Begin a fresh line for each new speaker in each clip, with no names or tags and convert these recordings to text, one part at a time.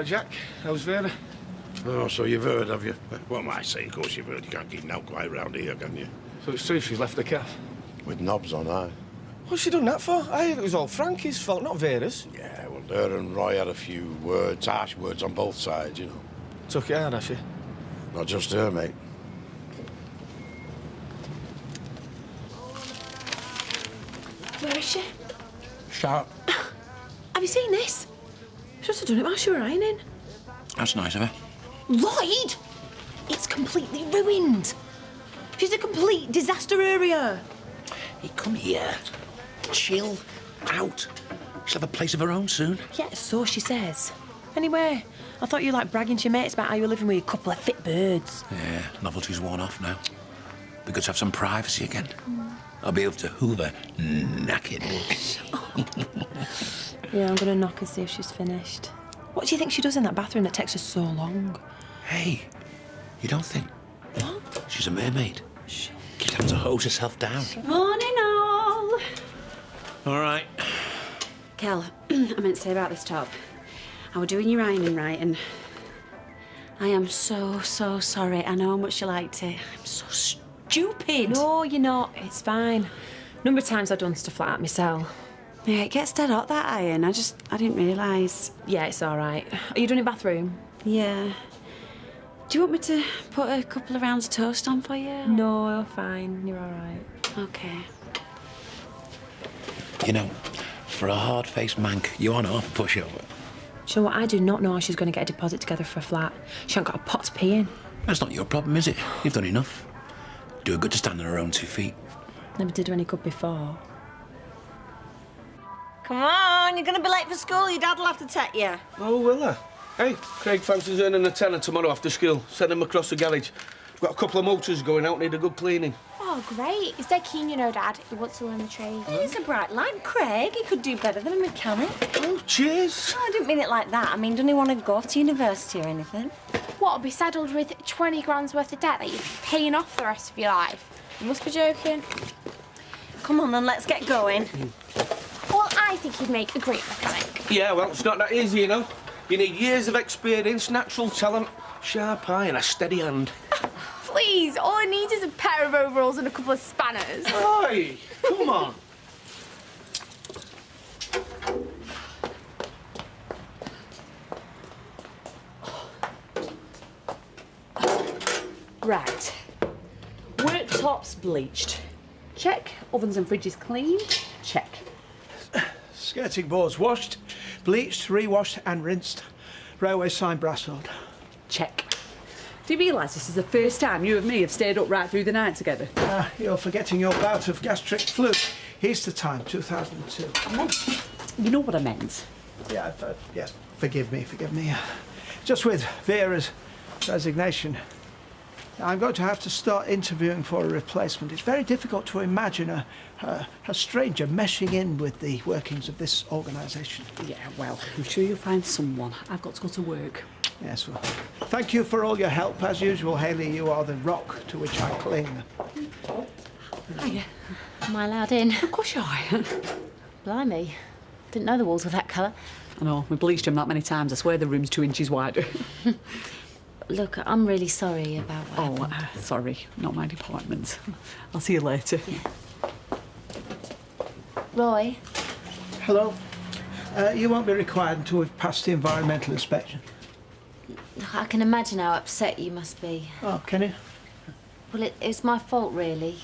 Jack. How's Vera?
Oh, so you've heard, have you? What am I saying? Of course you've heard. You can't keep no quiet round here, can you?
So it's true she's left the caff?
With knobs on, aye.
What's she done that for? I heard it was all Frankie's fault, not Vera's.
Yeah, well, her and Roy had a few words, harsh words on both sides, you know.
Took it hard, has she?
Not just her, mate.
Where is she?
Sharp.
Have you seen this? She must have done it while she were ironing.
That's nice of her.
Lloyd! It's completely ruined. She's a complete disaster area.
Hey, come here. Chill out. She'll have a place of her own soon.
Yeah, so she says. Anyway, I thought you liked bragging to your mates about how you're living with a couple of fit birds.
Yeah, novelty's worn off now. Be good to have some privacy again. I'll be able to hoover naked.
Yeah, I'm gonna knock and see if she's finished. What do you think she does in that bathroom that takes her so long?
Hey, you don't think?
What?
She's a mermaid. She's having to hose herself down.
Morning, all.
All right.
Kel, I meant to say about this top. I were doing your ironing right, and I am so sorry. I know how much you liked it. I'm so stupid.
No, you're not. It's fine. Number of times I've done stuff like that myself.
Yeah, it gets dead hot, that iron. I didn't realise.
Yeah, it's all right. Are you doing a bathroom?
Yeah. Do you want me to put a couple of rounds of toast on for you?
No, you're fine. You're all right.
Okay.
You know, for a hard-faced mank, you on off pushover.
Do you know what? I do not know how she's going to get a deposit together for a flat. She ain't got a pot to pee in.
That's not your problem, is it? You've done enough. Do her good to stand on her own 2 feet.
Never did her any good before.
Come on, you're going to be late for school. Your dad will have to take you.
Oh, will I? Hey, Craig fancies earning a tenner tomorrow after school. Send him across the garage. Got a couple of motors going out, need a good cleaning.
Oh, great. He's dead keen, you know, Dad. He wants to learn the trade.
He's a bright lad, Craig. He could do better than a mechanic.
Oh, cheers.
Oh, I didn't mean it like that. I mean, doesn't he want to go to university or anything?
What, I'll be saddled with 20 grand's worth of debt that you're paying off the rest of your life? You must be joking.
Come on, then, let's get going.
Well, I think he'd make a great mechanic.
Yeah, well, it's not that easy, you know. You need years of experience, natural talent, sharp eye and a steady hand.
Please, all I need is a pair of overalls and a couple of spanners.
Oi, come on.
Right. Worktops bleached. Check. Ovens and fridges cleaned. Check.
Skirting boards washed, bleached, re-washed and rinsed. Railway sign brassoed.
Check. Do you realise this is the first time you and me have stayed up right through the night together?
You're forgetting your bout of gastric flu. Easter time, 2002.
You know what I meant.
Yeah, yes, forgive me. Just with Vera's resignation, I'm going to have to start interviewing for a replacement. It's very difficult to imagine a stranger meshing in with the workings of this organisation.
Yeah, well, I'm sure you'll find someone. I've got to go to work.
Yes, well, thank you for all your help. As usual, Hayley, you are the rock to which I cling.
Hiya.
Am I allowed in?
Of course you are.
Blimey. Didn't know the walls were that colour.
I know, we bleached them that many times. I swear the room's 2 inches wider.
Look, I'm really sorry about what happened.
Sorry, not my department. I'll see you later.
Yeah. Roy?
Hello. You won't be required until we've passed the environmental inspection.
I can imagine how upset you must be.
Oh, can you?
Well, it's my fault, really.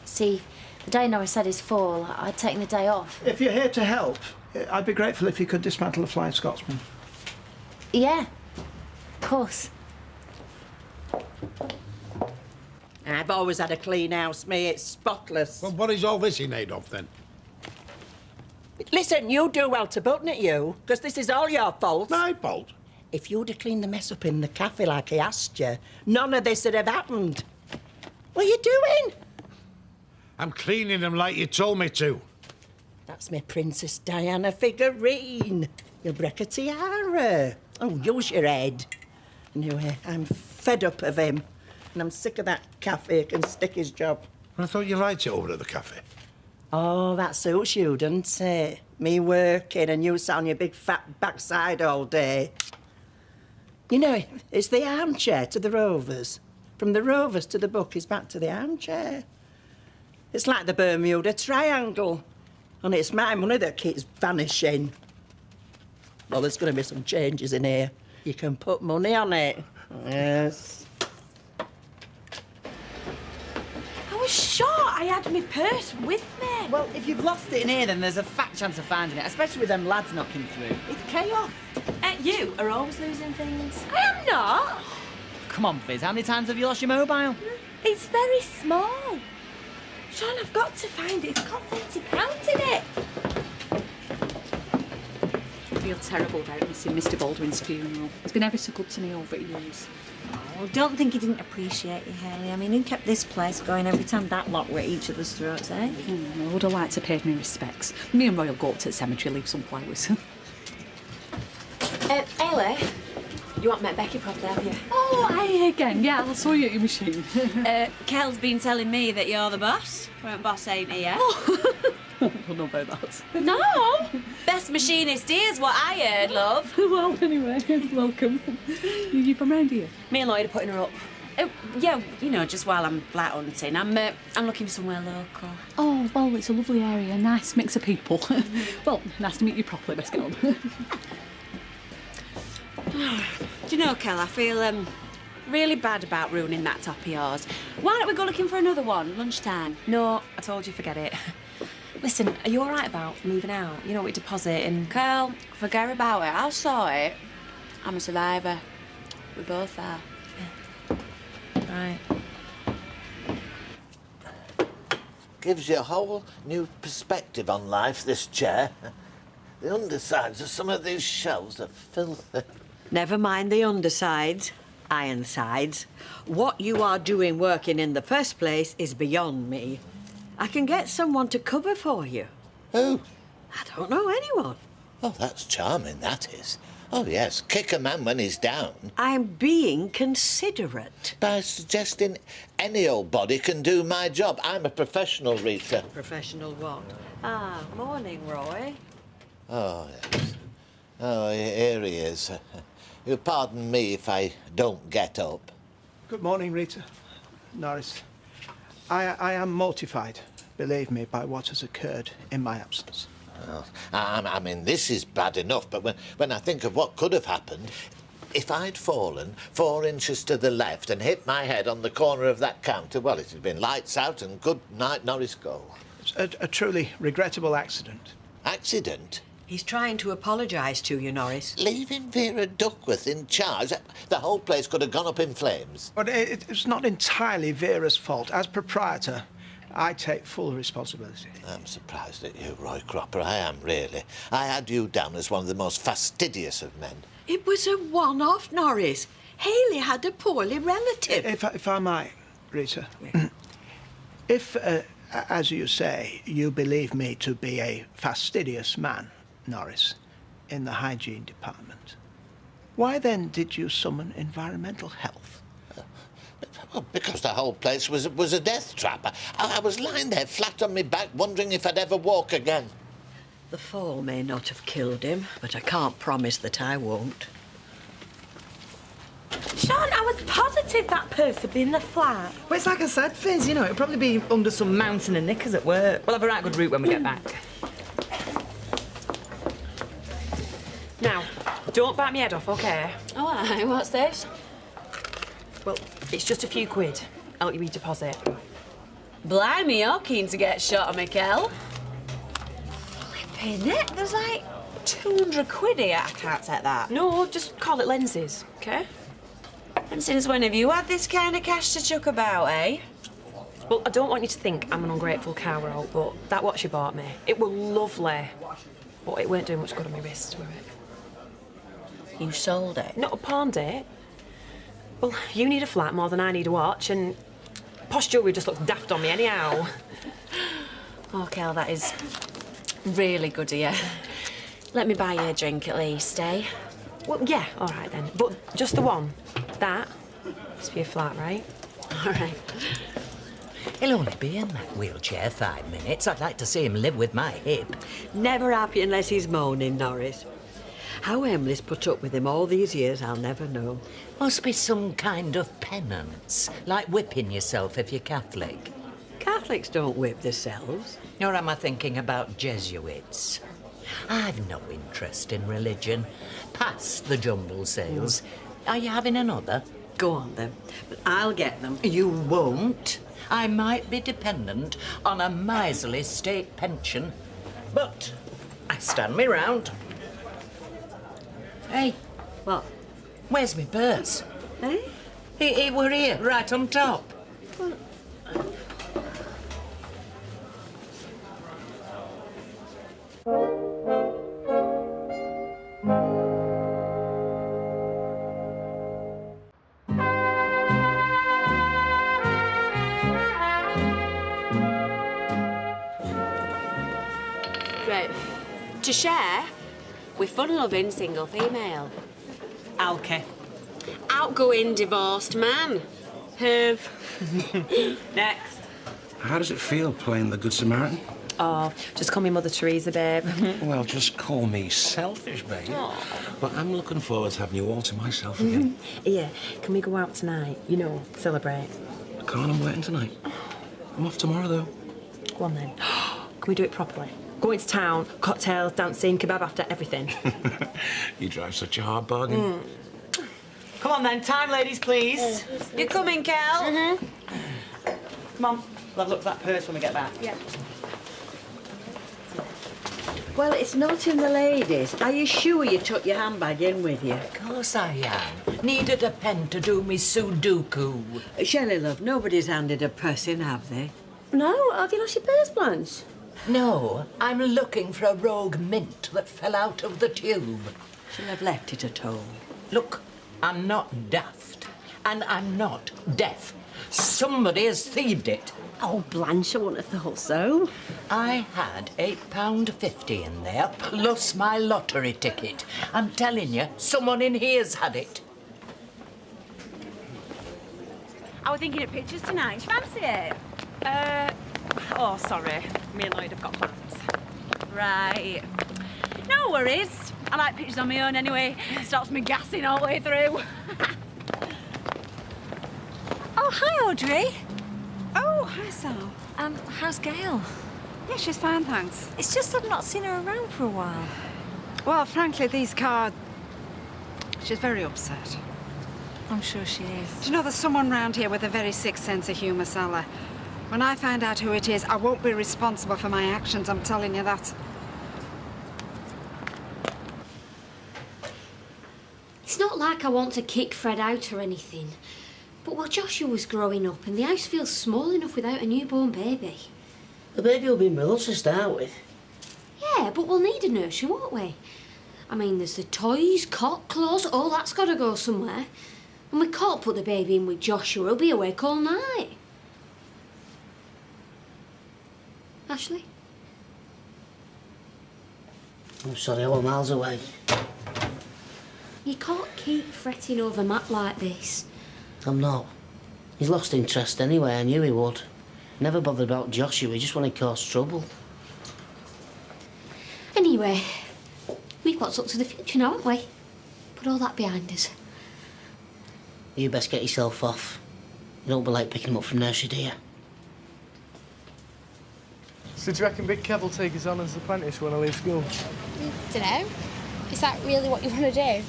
See, the day Norris had his fall, I'd taken the day off.
If you're here to help, I'd be grateful if you could dismantle the Flying Scotsman.
Yeah, of course.
I've always had a clean house, me. It's spotless.
Well, what is all this in aid of, then?
Listen, you do well to button it, you, because this is all your fault.
My fault?
If you'd have cleaned the mess up in the cafe like he asked you, none of this would have happened. What are you doing?
I'm cleaning them like you told me to.
That's me Princess Diana figurine. You'll break a tiara. Oh, use your head. Anyway, I'm fed up of him. And I'm sick of that cafe who can stick his job.
I thought you liked it over at the cafe.
Oh, that suits you, doesn't it? Me working and you sat on your big fat backside all day. You know, it's the armchair to the Rovers. From the Rovers to the bookies back to the armchair. It's like the Bermuda Triangle. And it's my money that keeps vanishing. Well, there's going to be some changes in here. You can put money on it. Yes.
I was sure I had my purse with me.
Well, if you've lost it in here, then there's a fat chance of finding it, especially with them lads knocking through. It's chaos.
You are always losing things. I am not.
Come on, Fizz, how many times have you lost your mobile?
It's very small. Sean, I've got to find it. It's got £30 in it.
I feel terrible about missing Mr. Baldwin's funeral. He's been ever so good to me over the years.
Oh, don't think he didn't appreciate you, Hayley. I mean, who kept this place going every time that lot were at each other's throats, eh?
I would have liked to pay me respects. Me and Roy will go up to the cemetery, leave some flowers.
Hayley, you haven't met Becky properly, have you?
Oh, aye again. Yeah, I saw you at your machine.
Kel's been telling me that you're the boss. Well, boss ain't he, yeah?
I don't know about that.
No! Best machinist is what I heard, love.
Well, anyway, welcome. You from round here?
Me and Lloyd are putting her up. Yeah, you know, just while I'm flat hunting. I'm looking for somewhere local.
Oh, well, it's a lovely area. Nice mix of people. Well, nice to meet you properly. Let's get on.
Do you know, Kel, I feel really bad about ruining that top of yours. Why don't we go looking for another one, lunchtime?
No, I told you, forget it. Listen, are you all right about moving out? You know, with deposit and...
Kel, forget about it. I'll sort it. I'm a survivor. We both are.
Right.
Gives you a whole new perspective on life, this chair. The undersides of some of these shelves are filthy.
Never mind the undersides, ironsides. What you are doing working in the first place is beyond me. I can get someone to cover for you.
Who?
I don't know anyone.
Oh, that's charming, that is. Oh, yes, kick a man when he's down.
I'm being considerate.
By suggesting any old body can do my job. I'm a professional, Rita.
Professional what? Ah, morning, Roy.
Oh, yes. Oh, here he is. You'll pardon me if I don't get up.
Good morning, Rita. Norris. I am mortified, believe me, by what has occurred in my absence.
Well, I mean, this is bad enough, but when I think of what could have happened, if I'd fallen 4 inches to the left and hit my head on the corner of that counter, well, it'd have been lights out and good night, Norris, go.
It's a truly regrettable accident.
Accident?
He's trying to apologise to you, Norris.
Leaving Vera Duckworth in charge? The whole place could have gone up in flames.
But it's not entirely Vera's fault. As proprietor, I take full responsibility.
I'm surprised at you, Roy Cropper. I am, really. I had you down as one of the most fastidious of men.
It was a one-off, Norris. Hayley had a poorly relative.
If I might, Rita. If, as you say, you believe me to be a fastidious man, Norris, in the hygiene department, why then did you summon environmental health?
Well, because the whole place was a death trap. I was lying there flat on my back, wondering if I'd ever walk again.
The fall may not have killed him, but I can't promise that I won't.
Sean, I was positive that purse had been in the flat.
Well, it's like I said, Fizz, you know, it'll probably be under some mountain of knickers at work. We'll have a right good route when we get back.
Now, don't bite me head off, OK?
Oh, aye, what's this?
Well, it's just a few quid. Out your deposit.
Blimey, you're keen to get shot, Mikel. Flipping it, there's like 200 quid here. I can't take that.
No, just call it lenses, OK?
And since when have you had this kind of cash to chuck about, eh?
Well, I don't want you to think I'm an ungrateful cowgirl, but that watch you bought me, it was lovely. But it weren't doing much good on my wrist, were it?
You sold it?
Not pawned it. Well, you need a flat more than I need a watch, and posh jewellery just looks daft on me anyhow.
Oh, Kel, that is really good of you. Let me buy you a drink at least, eh?
Well, yeah, all right then. But just the one. That is for your flat, right?
All right.
He'll only be in that wheelchair 5 minutes. I'd like to see him live with my hip.
Never happy unless he's moaning, Norris. How Emily's put up with him all these years, I'll never know.
Must be some kind of penance, like whipping yourself if you're Catholic.
Catholics don't whip themselves.
Or am I thinking about Jesuits? I've no interest in religion. Pass the jumble sales. Are you having another?
Go on, then. But I'll get them.
You won't. I might be dependent on a miserly state pension. But I stand me round. Hey.
What?
Where's my purse?
Eh?
It were here, right on top.
Well,
Right. To share with fun-loving single female.
Alki.
Outgoing divorced man. Herv.
Next.
How does it feel playing the Good Samaritan?
Oh, just call me Mother Teresa, babe.
Well, just call me selfish, babe. But I'm looking forward to having you all to myself again.
Yeah, can we go out tonight? You know, celebrate.
I can't, I'm working tonight. I'm off tomorrow, though.
Go on, then. Can we do it properly? Go into town, cocktails, dancing, kebab after, everything.
You drive such a hard bargain.
Come on, then. Time, ladies, please.
You coming, Kel?
Come on. We'll have a look at that purse when we get back.
Yeah.
well, it's not in the ladies. Are you sure you took your handbag in with you?
Of course I am. Needed a pen to do me Sudoku.
Shelley, love, nobody's handed a purse in, have they?
No, have you lost your purse plans?
No, I'm looking for a rogue mint that fell out of the tube.
She'll have left it at home.
Look, I'm not daft, and I'm not deaf. Somebody has thieved it.
Oh, Blanche, I wouldn't have thought so.
I had £8.50 in there, plus my lottery ticket. I'm telling you, someone in here's had it.
I was thinking of pictures tonight. Do you fancy it?
Oh, sorry. Me and Lloyd have got plans.
Right. No worries. I like pictures on my own anyway. Stops me gassing all the way through.
Oh, hi, Audrey.
Oh, hi, Sal.
How's Gail?
Yeah, she's fine, thanks.
It's just I've not seen her around for a while.
Well, frankly, these cards... She's very upset.
I'm sure she is.
Do you know, there's someone round here with a very sick sense of humour, Sally. When I find out who it is, I won't be responsible for my actions, I'm telling you that.
It's not like I want to kick Fred out or anything. But well, Joshua was growing up and the house feels small enough without a newborn baby.
The baby will be Mill to start with.
Yeah, but we'll need a nursery, won't we? I mean, there's the toys, cot, clothes, all that's got to go somewhere. And we can't put the baby in with Joshua, he'll be awake all night. Ashley?
I'm sorry, I was miles away.
You can't keep fretting over Matt like this.
I'm not. He's lost interest anyway, I knew he would. Never bothered about Joshua, he just wanted to cause trouble.
Anyway, we've got to look to the future now, haven't we? Put all that behind us.
You best get yourself off. You don't be late picking him up from nursery, do you?
So do you reckon Big Kev will take us on as apprentice when I leave school?
Dunno. Is that really what you want to do?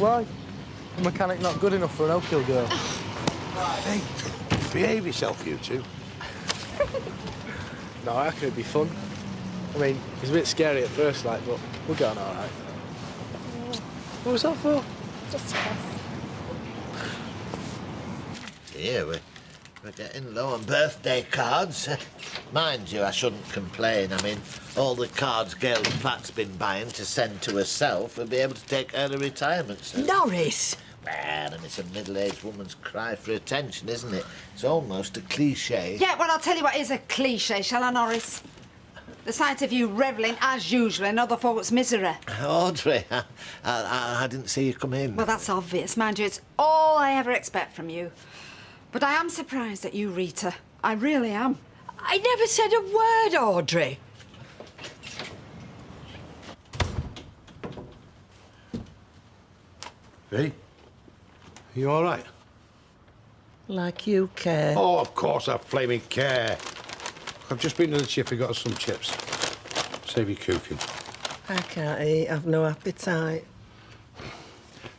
Why? A mechanic not good enough for an Oak Hill girl.
Hey, behave yourself, you two.
No, I reckon it'd be fun. I mean, it's a bit scary at first, like, but we'll get on all right. What was that for?
Just a kiss.
Yeah, we're getting low on birthday cards. Mind you, I shouldn't complain. I mean, all the cards Gail Platt's been buying to send to herself will be able to take early retirement soon.
Norris!
Well, and it's a middle-aged woman's cry for attention, isn't it? It's almost a cliché.
Yeah, well, I'll tell you what is a cliché, shall I, Norris? The sight of you revelling, as usual, in other folks' misery.
Audrey, I didn't see you come in.
Well, that's obvious. Mind you, it's all I ever expect from you.
But I am surprised at you, Rita. I really am.
I never said a word, Audrey.
Hey? You all right?
Like you care.
Oh, of course I flaming care. I've just been to the chippy, got us some chips. Save you cooking.
I can't eat, I've no appetite.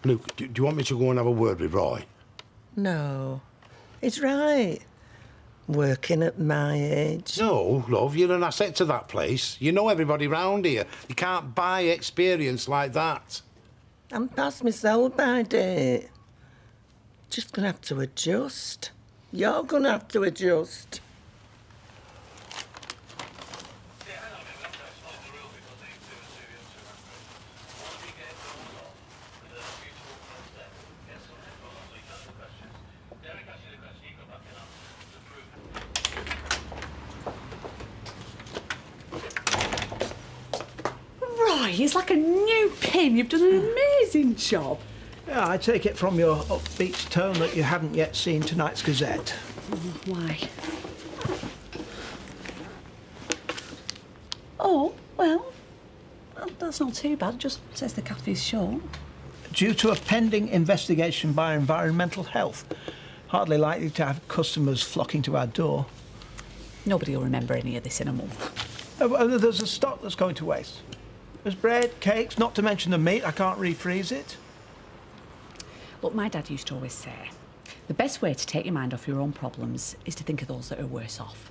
Luke, do you want me to go and have a word with Roy?
No. He's right. Working at my age.
No, love, you're an asset to that place. You know everybody round here. You can't buy experience like that.
I'm past my sell-by date. Just gonna have to adjust. You're gonna have to adjust.
Right, it's like a new pin. You've done an amazing job.
Yeah, I take it from your upbeat tone that you haven't yet seen tonight's Gazette.
Why? Oh, well, that's not too bad. Just says the cafe's short.
Due to a pending investigation by Environmental Health, hardly likely to have customers flocking to our door.
Nobody will remember any of this in a month.
There's a stock that's going to waste. There's bread, cakes, not to mention the meat. I can't refreeze it.
Look, my dad used to always say, the best way to take your mind off your own problems is to think of those that are worse off.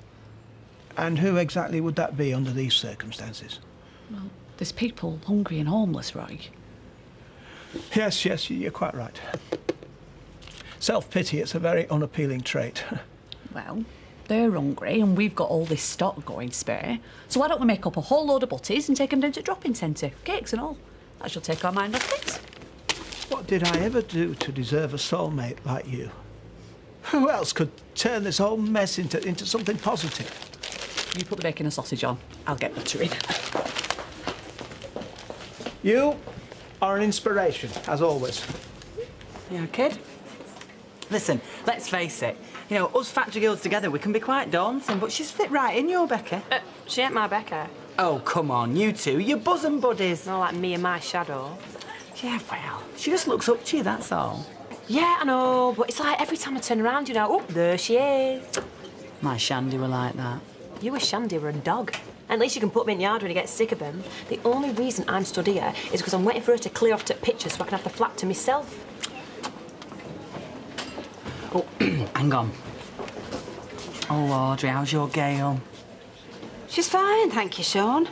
And who exactly would that be under these circumstances?
Well, there's people hungry and homeless, Roy.
Yes, you're quite right. Self-pity, it's a very unappealing trait.
Well, they're hungry and we've got all this stock going spare. So why don't we make up a whole load of butties and take them down to drop-in centre, cakes and all. That shall take our mind off things.
What did I ever do to deserve a soulmate like you? Who else could turn this whole mess into something positive?
You put the bacon and sausage on, I'll get butter in.
You are an inspiration, as always.
Yeah, kid. Listen, let's face it. You know, us factory girls together, we can be quite daunting, but she's fit right in, your Becca.
She ain't my Becca.
Oh, come on, you two, you're bosom buddies.
Not like me and my shadow.
Yeah, well, she just looks up to you, that's all.
Yeah, I know, but it's like every time I turn around, you know, oh, there she is.
My Shandy were like that.
You wish Shandy were a dog. At least you can put me in the yard when you get sick of him. The only reason I'm stood here is because I'm waiting for her to clear off to picture so I can have the flat to myself.
Oh, hang on. Oh, Audrey, how's your Gail?
She's fine, thank you, Sean.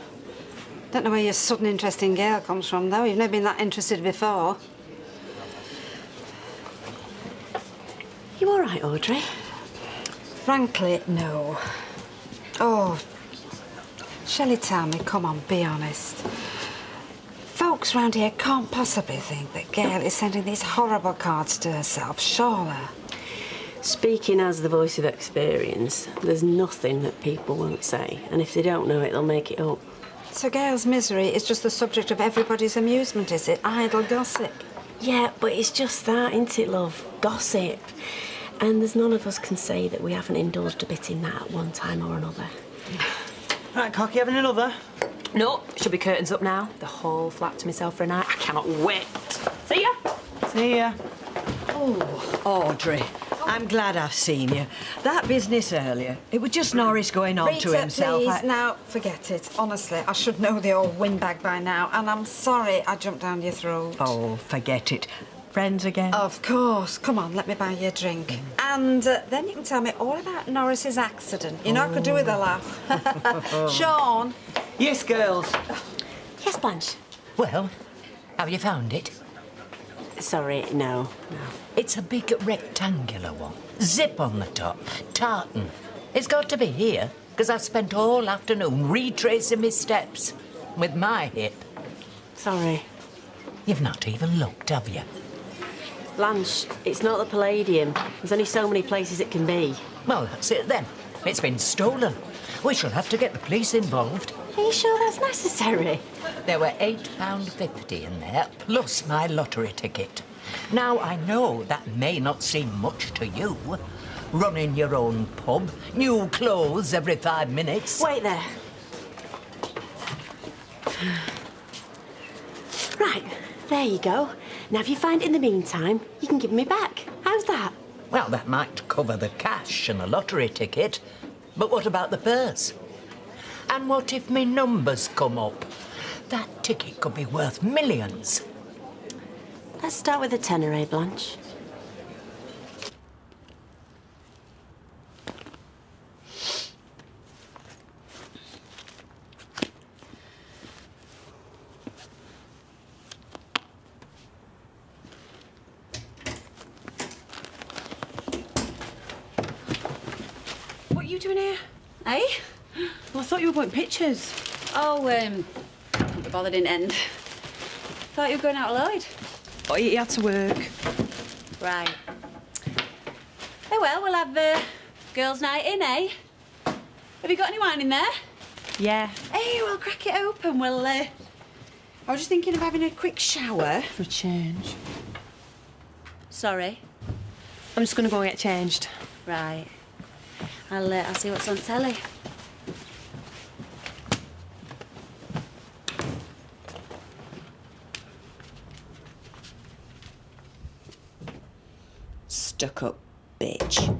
Don't know where your sudden interest in Gail comes from, though. You've never been that interested before.
You all right, Audrey?
Frankly, no. Oh, Shelley, tell me, come on, be honest. Folks round here can't possibly think that Gail is sending these horrible cards to herself, surely.
Speaking as the voice of experience, there's nothing that people won't say, and if they don't know it, they'll make it up.
So Gail's misery is just the subject of everybody's amusement, is it? Idle gossip?
Yeah, but it's just that, isn't it, love? Gossip. And there's none of us can say that we haven't indulged a bit in that at one time or another.
Right, Cocky, having another?
No, should be curtains up now. The whole flat to myself for a night. I cannot wait. See ya.
See ya.
Oh, Audrey, I'm glad I've seen you. That business earlier, it was just Norris going on to himself.
Please, now, forget it. Honestly, I should know the old windbag by now, and I'm sorry I jumped down your throat.
Oh, forget it. Friends again?
Of course. Come on, let me buy you a drink. And then you can tell me all about Norris's accident. You know, I could do with a laugh. Sean?
Yes, girls.
Yes, Blanche?
Well, have you found it?
Sorry, no.
It's a big rectangular one. Zip on the top. Tartan. It's got to be here, because I've spent all afternoon retracing my steps with my hip.
Sorry.
You've not even looked, have you?
Blanche, it's not the Palladium. There's only so many places it can be.
Well, that's it then. It's been stolen. We shall have to get the police involved.
Are you sure that's necessary?
There were £8.50 in there, plus my lottery ticket. Now, I know that may not seem much to you, running your own pub, new clothes every 5 minutes.
Wait there. Right, there you go. Now, if you find it in the meantime, you can give me back. How's that?
Well, that might cover the cash and the lottery ticket. But what about the purse? And what if me numbers come up? That ticket could be worth millions.
Let's start with a tenner, eh, Blanche?
What are you doing here? Eh?
Well, I thought you were putting pictures.
Oh, couldn't be bothered in end. Thought you were going out of Lloyd.
Oh, you had to work.
Right. Oh, well, we'll have girls' night in, eh? Have you got any wine in there?
Yeah.
Hey, we'll crack it open. We'll, I was just thinking of having a quick shower.
For a change.
Sorry.
I'm just going to go and get changed.
Right. I'll see what's on telly. Stuck-up bitch.